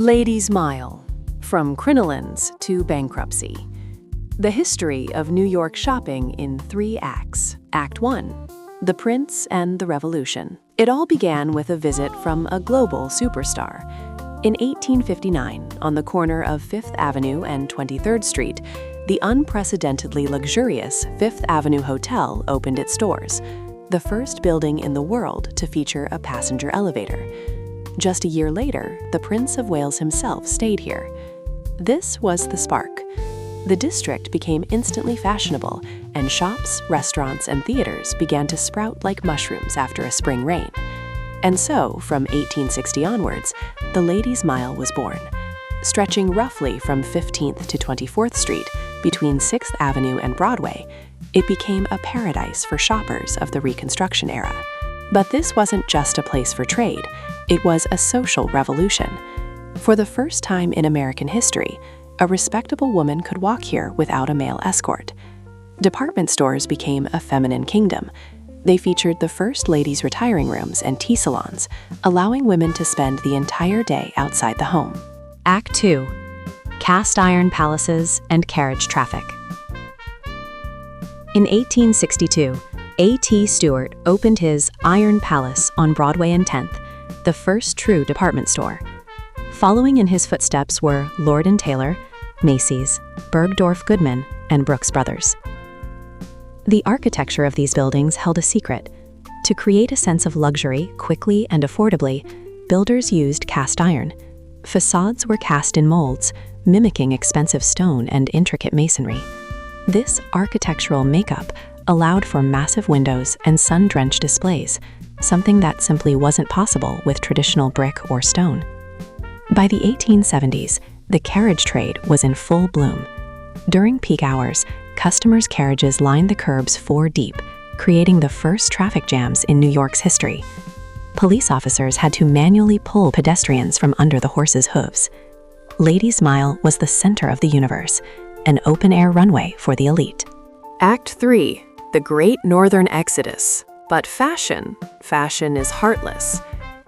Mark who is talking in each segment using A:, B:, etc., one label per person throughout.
A: Ladies' Mile, from crinolines to bankruptcy. The history of New York shopping in 3 acts. Act 1. The Prince and the Revolution. It all began with a visit from a global superstar. In 1859, on the corner of 5th Avenue and 23rd Street, the unprecedentedly luxurious 5th Avenue Hotel opened its doors, the first building in the world to feature a passenger elevator. Just a year later, the Prince of Wales himself stayed here. This was the spark. The district became instantly fashionable, and shops, restaurants, and theaters began to sprout like mushrooms after a spring rain. And so, from 1860 onwards, the Ladies' Mile was born. Stretching roughly from 15th to 24th Street, between 6th Avenue and Broadway, it became a paradise for shoppers of the Reconstruction era. But this wasn't just a place for trade, it was a social revolution. For the first time in American history, a respectable woman could walk here without a male escort. Department stores became a feminine kingdom. They featured the first ladies' retiring rooms and tea salons, allowing women to spend the entire day outside the home.
B: Act 2. Cast iron palaces and carriage traffic. In 1862, A.T. Stewart opened his Iron Palace on Broadway and 10th, the first true department store. Following in his footsteps were Lord & Taylor, Macy's, Bergdorf Goodman, and Brooks Brothers. The architecture of these buildings held a secret. To create a sense of luxury quickly and affordably, builders used cast iron. Facades were cast in molds, mimicking expensive stone and intricate masonry. This architectural makeup allowed for massive windows and sun-drenched displays, something that simply wasn't possible with traditional brick or stone. By the 1870s, the carriage trade was in full bloom. During peak hours, customers' carriages lined the curbs 4 deep, creating the first traffic jams in New York's history. Police officers had to manually pull pedestrians from under the horses' hooves. Ladies' Mile was the center of the universe, an open-air runway for the elite.
A: Act 3. The Great Northern Exodus. But fashion is heartless.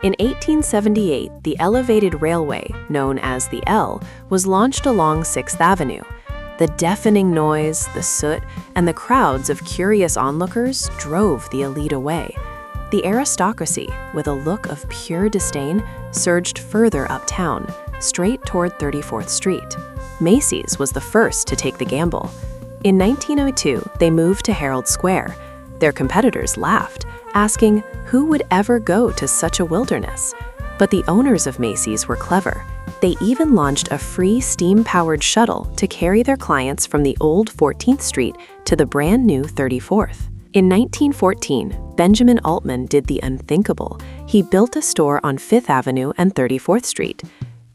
A: In 1878, the elevated railway, known as the L, was launched along 6th Avenue. The deafening noise, the soot, and the crowds of curious onlookers drove the elite away. The aristocracy, with a look of pure disdain, surged further uptown, straight toward 34th Street. Macy's was the first to take the gamble. In 1902, they moved to Herald Square. Their competitors laughed, asking who would ever go to such a wilderness. But the owners of Macy's were clever. They even launched a free steam-powered shuttle to carry their clients from the old 14th Street to the brand new 34th. In 1914, Benjamin Altman did the unthinkable. He built a store on 5th Avenue and 34th Street.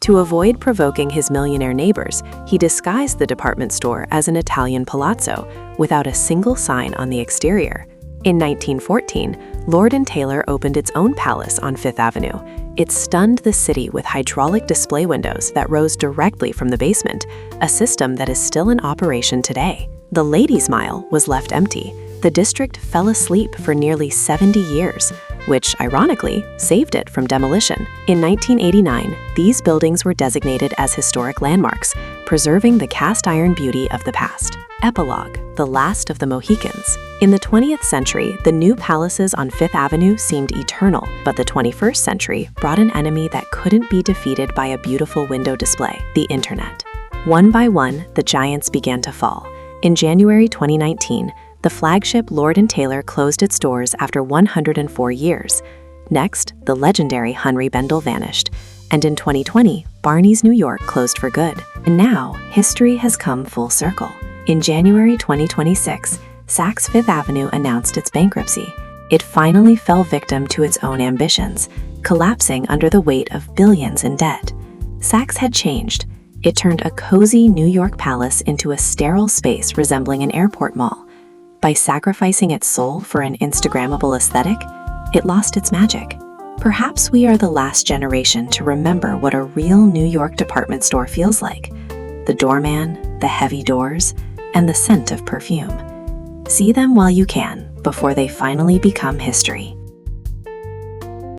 A: To avoid provoking his millionaire neighbors, he disguised the department store as an Italian palazzo, without a single sign on the exterior. In 1914, Lord & Taylor opened its own palace on 5th Avenue. It stunned the city with hydraulic display windows that rose directly from the basement, a system that is still in operation today. The Ladies' Mile was left empty. The district fell asleep for nearly 70 years, which, ironically, saved it from demolition. In 1989, these buildings were designated as historic landmarks, preserving the cast-iron beauty of the past. Epilogue, the last of the Mohicans. In the 20th century, the new palaces on 5th Avenue seemed eternal, but the 21st century brought an enemy that couldn't be defeated by a beautiful window display, the internet. One by one, the giants began to fall. In January 2019, the flagship Lord & Taylor closed its doors after 104 years. Next, the legendary Henry Bendel vanished. And in 2020, Barneys, New York closed for good. And now, history has come full circle. In January 2026, Saks Fifth Avenue announced its bankruptcy. It finally fell victim to its own ambitions, collapsing under the weight of billions in debt. Saks had changed. It turned a cozy New York palace into a sterile space resembling an airport mall. By sacrificing its soul for an Instagrammable aesthetic, it lost its magic. Perhaps we are the last generation to remember what a real New York department store feels like. The doorman, the heavy doors, and the scent of perfume. See them while you can, before they finally become history.